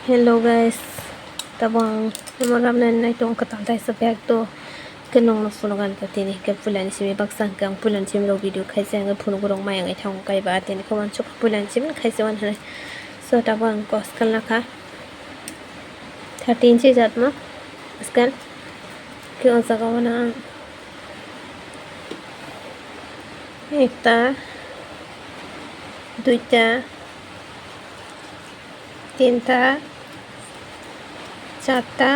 Hello guys, tabang maram na na itong katantay sa bag to kanong nasunugan ka tini ka pulan simi bagsang kang pulan simi lo video kaisa nga puno gurong mayang itang kay ba tini ko man chok pulan simi kaisa wan hanay so tabang ko skal na ka 13 से जात मा skal क्यों सका wana एकटा दुईटा তিনটা চারটা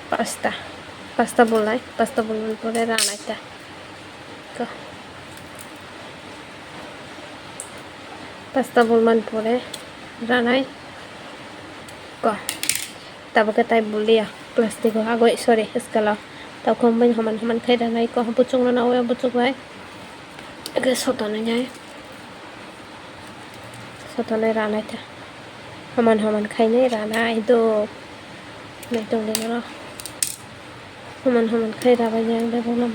পাঁচটা বললাই পাঁচটা বলবার পরে রানাইটা পাঁচটা বলবার পরে রানাই তারপরে তাই বলিয়া প্লাস্টিক আগৈ সরি স্কেলা তাও কম্বাইন সমান সমান খাই রানাই বুচুং না ওয়া বুচুক ভাই একে সতনে যায় সতনে রানাইটা সমান খাইনে রানাই তো নাই তো না সমান খাই রাবাই যায় দেখো না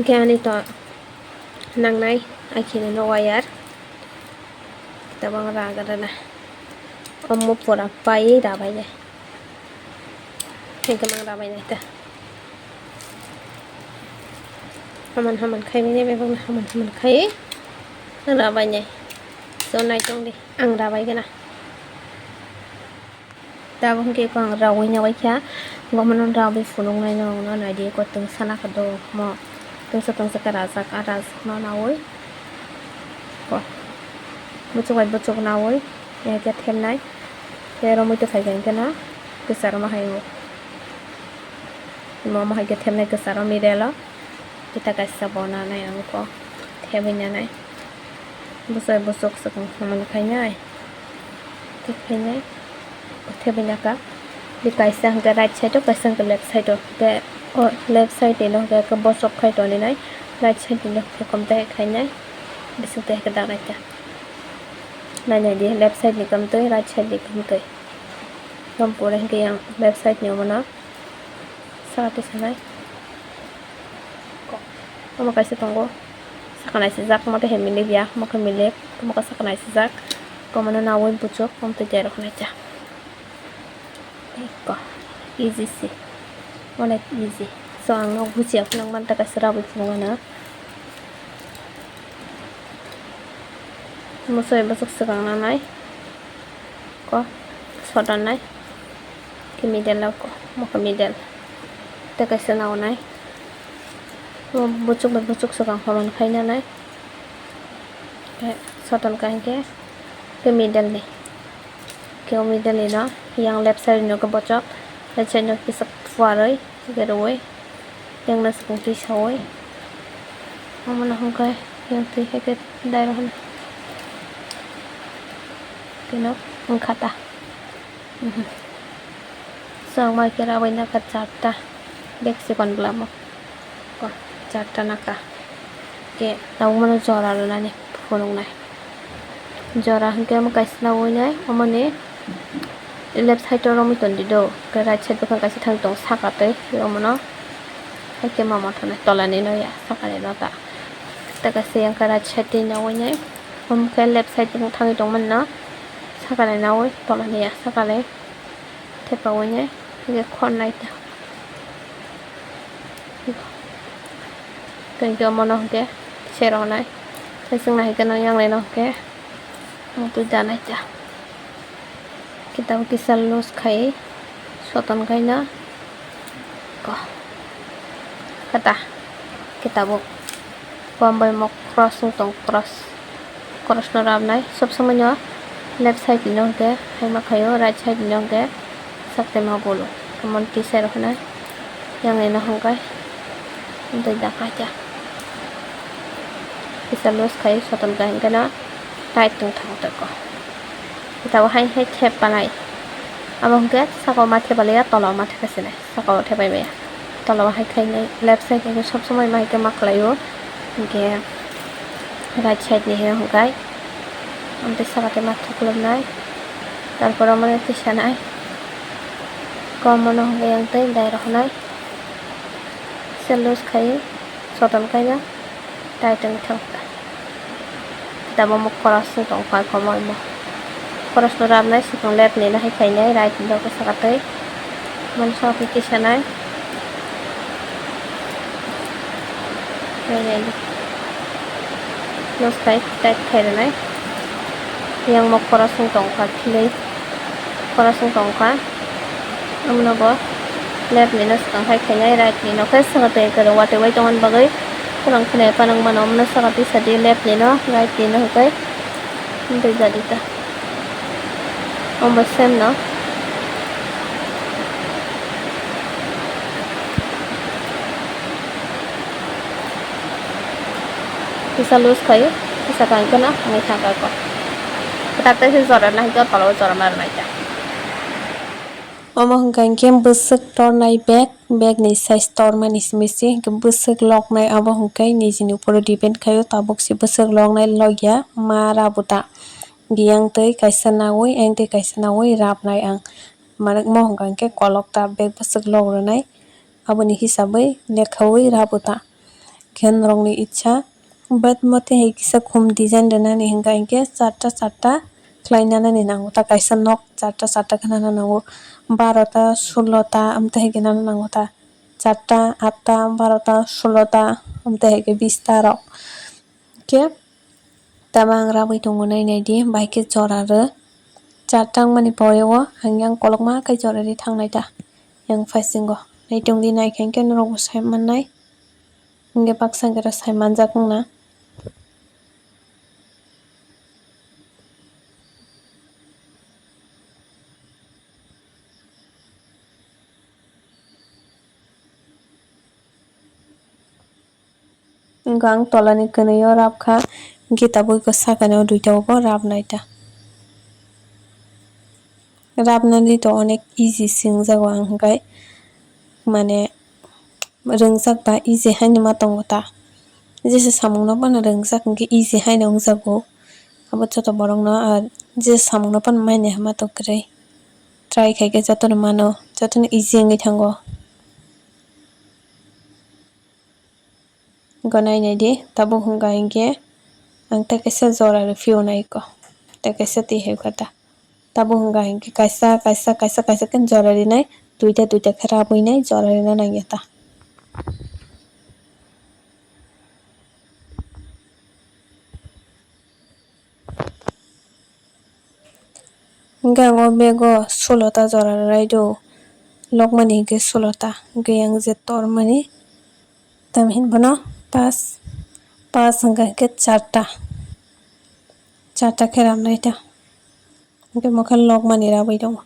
জ্ঞানী তো নাংনাই আইখিনে নওয়ায়ার tabang raga na omo pura pai rabai যায় gamang rabai na ita সমান খাই নে বেবং সমান খাই রাবাই যায় so nai tong di ang rabai gana tabang ke ko ang rawai nya wai kya gomanon rabai fulung nai no nai di ko tung sana ka do mo tung sa kara sa aras no na oi ko bucuk na oi ya ke them nai pero mo to khai gan kana ke sar ma hai mo ma hai ke them nai ke sar mi rela kita ka sabona nai ang ko thebenya nai busuk sakang saman khai nai tik khai nai thebenya ka di kaisa hang right side to kaisa hang left side to ke left side no ke busuk khai to ni nai right side no ke komte khai nai bisuk te ka da nai ta nanya di left side ni kam toy right side ni kam toy kam pore ke yang left side ni mana sakate sanai ko mo kaisa tonggo sakanai sejak mo te hemile ya mo ke mile mo ka sakanai sejak ko mana nawoi bucok kom te jero khna cha ko easy si অনেক easy so ang buci aku nang manta ka sarabu fungana musoy basuk sakang nanai ko sodan nai ke middle la ko mo ka middle ta ka sanau nai mo bucuk sakang horon khai na nai ke sodan ka ke middle ni ke middle ni na yang left side no ka bocok right side no ki sak fuaroi ke roi yang na sakung ti soi mo na hong kai yang ti ke dai ro tino ang kata so mai kira wai na ka charta dek sekon blamo ko charta naka ke tau mana jora lo na ni phonong nai jora ke mo kaisna woi nai omane left side to romi ton di do ke right side bukan kasi thang tong sakate romono ke mama thane tolani no ya sakale no ta kasi yang ka right side ni woi nai ke left side bukan thang tong man na sakale na woi tolani ya sakale tepa woi nai ke khon nai ta kan ke mono ke sero nai kasing nai kana yang le no ke mo tu janai ta kita kisal los khai soton khai na ko kata kita bu bombai mok cross tong cross na ram nai sob samanya left side ni nong ke hai ma khayo right side ni nong ke sakte ma bolo kamon ti ser khna yang ena hong kai ndai da ka ja kisal los khai soton khai kana right tung thang ta ko kita hai thep panai abang ke sako ma thep ale tolo ma thek asine sako thep bai ya tolo hai khai nei left side ni sob samay mai ke mak layo ke right side ni he hong kai amte sakate ma thuklom nai tarpor amane tisanai common hong yang te dai ro nai selos khai soton khai na tai teng thang ta mo mo cross tong khai ko mo खरसनो राबनाय सिगां लेफ्टनि नाहायखायनाय राइटनि दावखौ साखाथै मोनसे किसानाय नुसखाय tight खायरनाय yang mau korasung tongka kilai korasung tongka amnobo left ni nas kang hai khainai right ni no kai sangate karo wate wai tongan bagai kurang khnai panang manom na sagati sadi left ni no right ni no kai ndai jadita almost same no bisa lose kayo bisa kang kana ngai thaka ko takta se jora nahi ko talo jora mar naita omo hangke busuk tornai bag ni size tormani simisi busuk loknai abo hangke nijini upor depend khayo tabuk si busuk loknai logya mara buta giyang tei kaisa nawui ang tei kaisa nawui rabnai ang manak mo hangke kolok ta bag busuk logrnai aboni hisabai lekhaui rabuta khen rongni ichha bat mote hai kisa khum design danani hangke charta khlainani nango ta kaisa nok charta khanana nango 12টা 16টা amte hege nana nango ta 4টা 8টা 12টা 16টা amte hege 20টা rok ke tabang rabai tongo nainai di baike joraro 4tang mani poyo hangyang kolokma kai jorari thangnai ta yang phasingo naitung di naikhankhe norok sai mannai hingke baksangera sai manjak wngna gang tolani kwnui rabkha gita boi ko sakano duita bo rabnai ta rabnani to onek easy singjago ang hingkai mane ringjak ba easy haini ma tongo ta jesa samung no bano ringjak hingke easy haino wngjago abo joto borok no jesa samung no bano maine hama tongkrui try khaike jotono mano jotono easy wngoi thango gonai nai di tabuk hingka hingke ang tei kaisa jora rifio nai ko tei kaisa tihai kota tabuk hingka hingke kaisa khe jora rinai duita khe rabui nai jora rina nangya ta hingke ang o bag o 16টা jora raida lokmani hingke 16টা hingke yang je tormani tamhin bono 5 hingka hingke 4টা khe rabnai ta hingke mokhe lokmani rabai tongo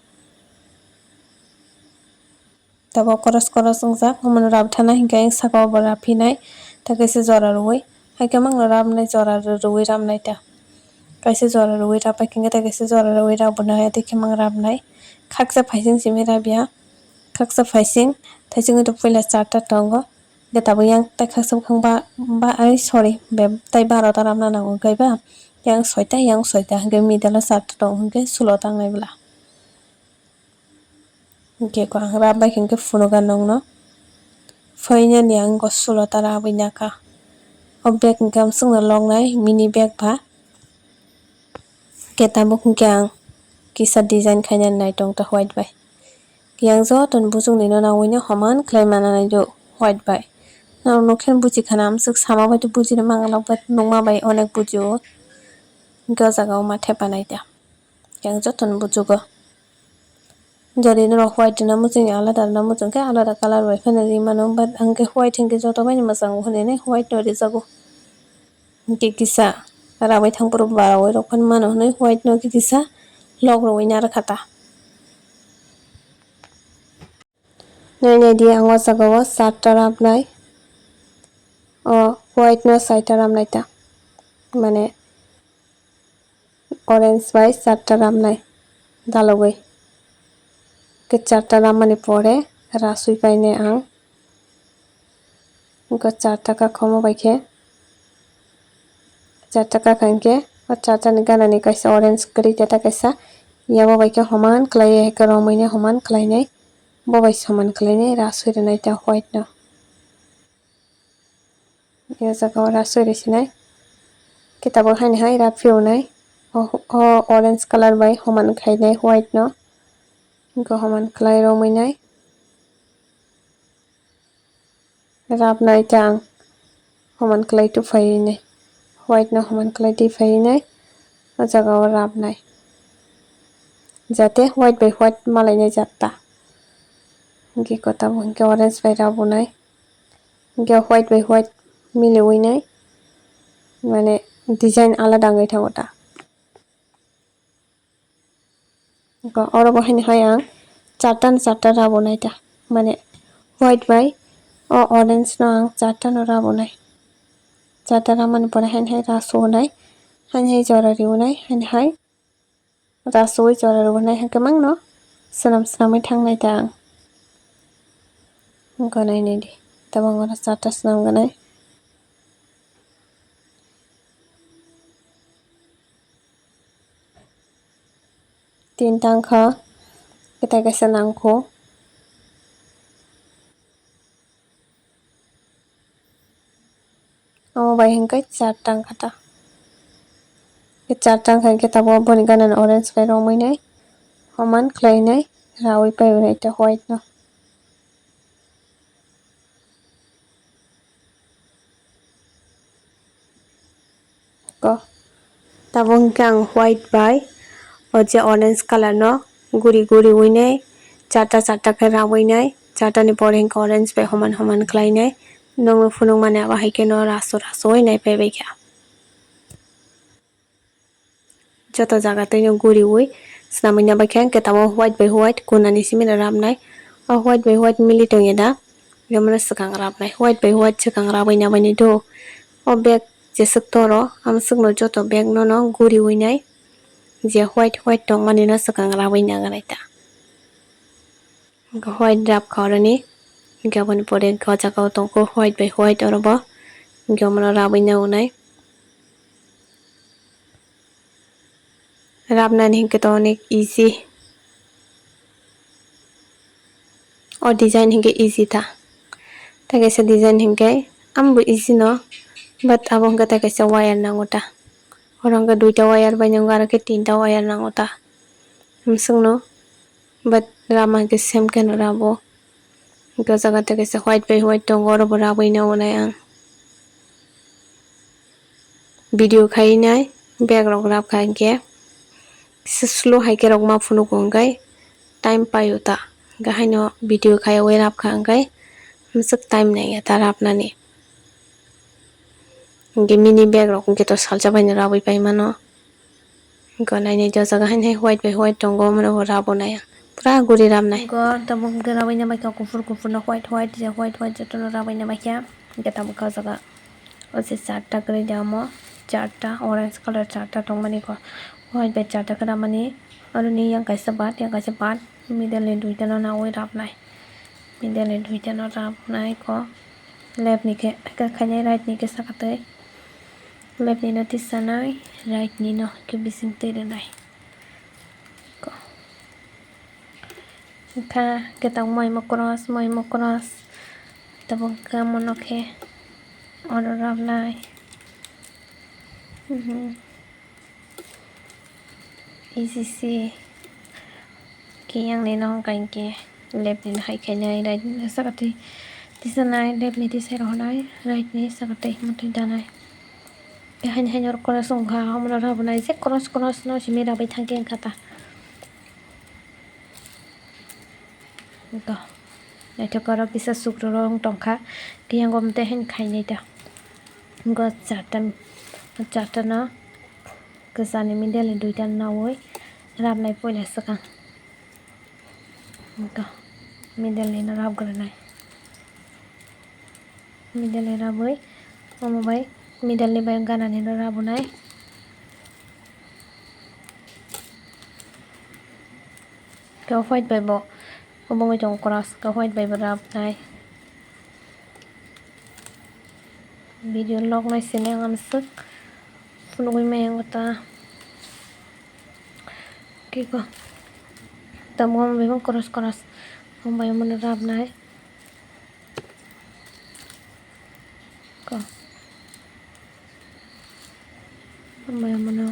tabo koros wngjak omono rabthana hingke ang saka o bo rabphinai tei kaisa jora rwui haike mangno rabnai jora rwui rabnai ta kaisa jora rwui rabbai khenge tei kaisa jora rwui rabonai tei khemang rabnai khaksa faising simi rabya khaksa faising thaisingoi to puila 4টা tongo hingke tabo yang tei khaksa bukhang tei 12টা rabna nango kaiba yang 6টা hingke middle o 4টা tongo hingke 16 tangnai bwla hingke ko ang rabbai khengkhe phunuga nongno phainani ang 16টা rabui naka o bag hingke amsungno loknai mini bag ba ke tabuk hingke ang kisa design khainani naitong ta white bai yang jotono bujungni no nawui no homan khlai mananai do white bai norok no khe bujikhana amsuk sama bai to bujina mangalok bai nongma bai onek bujio hingke o jaga o ma thepanai ta yang jotono bujugo jodi norok white no mujungni alada no mujungkhe alada colour bai phano ri mano but angkhe white hingke joto bai ni mwchang hinui white no rijago hingke kisa rabai thangfru barawoi rok phano mano hinui white no kisa log rowui narwkha ta nainai di ang o jaga o 4টা rabnai o white no 4টা rabnai ta mane orange bai 4টা rabnai dalogoi ke 4টা rabmani pore rasui painai ang hingke 4টা kakhamo baikhe 4টা kakha hingke o 4টা ni gana ni kaisa orange kwrwi teta kaisa yabo baikhe homan khlaiui haike romui nai homan khlainai bo bai soman khlainai rasui rwnai ta white no e jaga o rasui rwsinai ke tabuk haini hai rabphionai orange color bai homan khainai white no go homan khlai romainai rabnai tang homan khlai tu fainai white no homan khlai ti fainai o jaga o rabnai jate white bai white malainai jatta hingke kota bo hingke orange bai rabonai hingke white bai white miliwinai mane design alada wngoi tango ta oro bo haini ang charta rabonai ta mane white bai o orange no ang charta no rabonai charta ramani pore haini raso honai haini jora riwonai haini rasoi jora riwonai hingke mangno swnamswnamai tangnai ta ang hingke nainai di tabang oro charta swnamganai tinta wngkha ketai kaisa nangkuk omo bai hingke charta wngkha ta charta wngkha hingke tabuk boni gana ni orange bai romainai homan khlainai rawi paionai ta white no ko tabuk hingke ang white bai o je orange color no guri guri winai charta khe rawinai charta ni pore hingke orange bai homan homan khlainai nongno phunukmani abo haike no raso oi naipaibai kha joto jagatoi no guri oi swnamui na baikha hingke tabuk white bai white kunani simi no rabnai o white bai white mili tongya da yomono swkang rabnai white bai white swkang rabai nabaini do o bag jesuk toro amsuk no joto bag no guri winai je white white tongmani no swkang rabai naganai ta white rabkha oroni hingke aboni pore hingke o jaga o tongo white bai white oro bo hingke omono rabai nagonai rabnani hingke to onek easy o design hingke easy ta tei kaisa design hingke ambo easy no but abo hingke tei kaisa wire nango ta oro hingke duita wire bai nango aro ke tinta wire nango ta hamsung no but rama hingke same ke no rabo hingke o jaga tei kaisa white bai white tongo oro bo rabai nagonai ang video khainai bag rok rabkha hingke slow haike rok ma phunuko hingkai time paio ta hingke haino video khaioi rabkha hingkai hamsuk time naiya ta rabnani hingke mini bag rok hingke to saljabai no rabai paimano hingke nainai di o jaga haini white bai white tongo omono bo rabonai ang pura guri rabnai tabuk hingke rabai nabaikha kufur kufur no white white joto no rabai nabaikha hingke tabuk o jaga o je charta kwrwi damo charta orange color charta tongmani ko white bai charta khe ramani aro ni yang kaisa baat middle ni duita no nawui rabnai middle ni duita no rabnai ko left ni khe khainai right ni khe sakatoi left ni no tisanai right ni no khe bising tui rwnai ko hingkha hingke tabuk moimo cross tabuk hingke mono khe oro rabnai ECC yang ni no hingka hingke left ni no haikhainai right ni no sakatoi tisanai left ni tisai rohonai right ni sakatoi himotui danai haini oro cross wngkha omono rabonai je cross no simi rabai thangkhe wngkha ta naithok oro kisa sukro rong tongkha kiyango tei haini khainai ta hingke charta no kwchar ni middle ni duita no nawui rabnai puila swkang hingke middle ni no rabgranai middle ni rabui omo bai middle ni bai gana ni no rabonai ke white bai bo obongoi tongo cross ke white bai bo rabnai video log naising ang amsuk phunugoi maiango ta kiko tabuk omo bai bo cross omo bai omono rabnai ko omo bai omono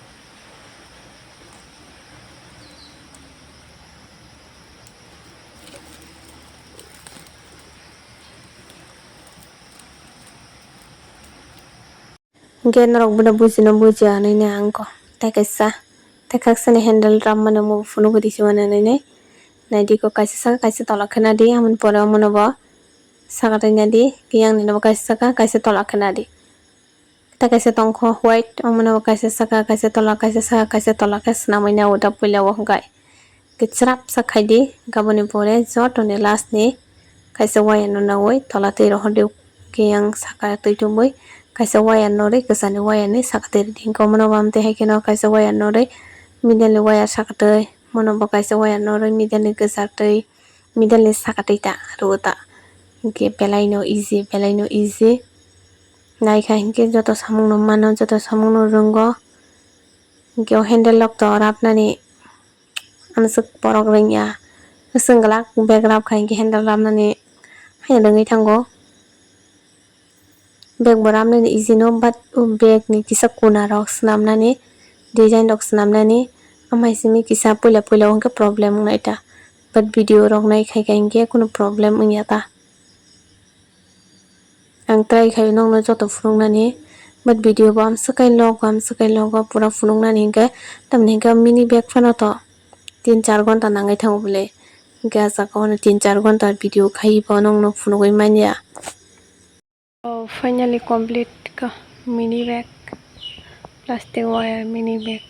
Gen rok buna bujino buja nene angko. Tekaisa. Tekaksani handle ram mano mo funu gudi siwana nene. Nadi ko kaisa saka kaisa tola khana di amun pore mono bo. Saka tanya di kiyang nene bo kaisa saka kaisa tola khana di. Kaisa tongko white amono bo kaisa saka kaisa tola kaisa saka kaisa tola kaisa namanya uda pula wo hangkai. Kecrap sakai di gaboni pore joto ne last ni kaisa waya no nawoi tola tei rohode kiyang saka tei tumoi. Kaisa waya nore kesani waya ni sakateri dingko mono bamte haikeno kaisa waya nore middle ni waya sakatei mono bo kaisa waya nore middle ni kesatei middle ni sakatei ta ruta hingke belaino easy naika hingke joto samung no mano joto samung no rungo hingke o handle lock to rapnani amsuk borok ringya sengglak bag rap khai hingke handle rapnani haino rongoi tango. Bag boramnani easy no but bag ni kisa kuna rok snamnani design rok snamnani amai simi kisa pula hingke problem ongnaita but video rok naikai hingke kono problem ongyata. Ang try khai nongno joto phunuknani but video bo amsakai logo pura phunuknani hingke tamni hingke mini bag phano to 3-4 ghonta nangai thango bole hingke ah jaga o 3-4 ghonta video khai bo nongno phunugoi manya. Oh, finally complete ka mini bag plastic wire mini bag.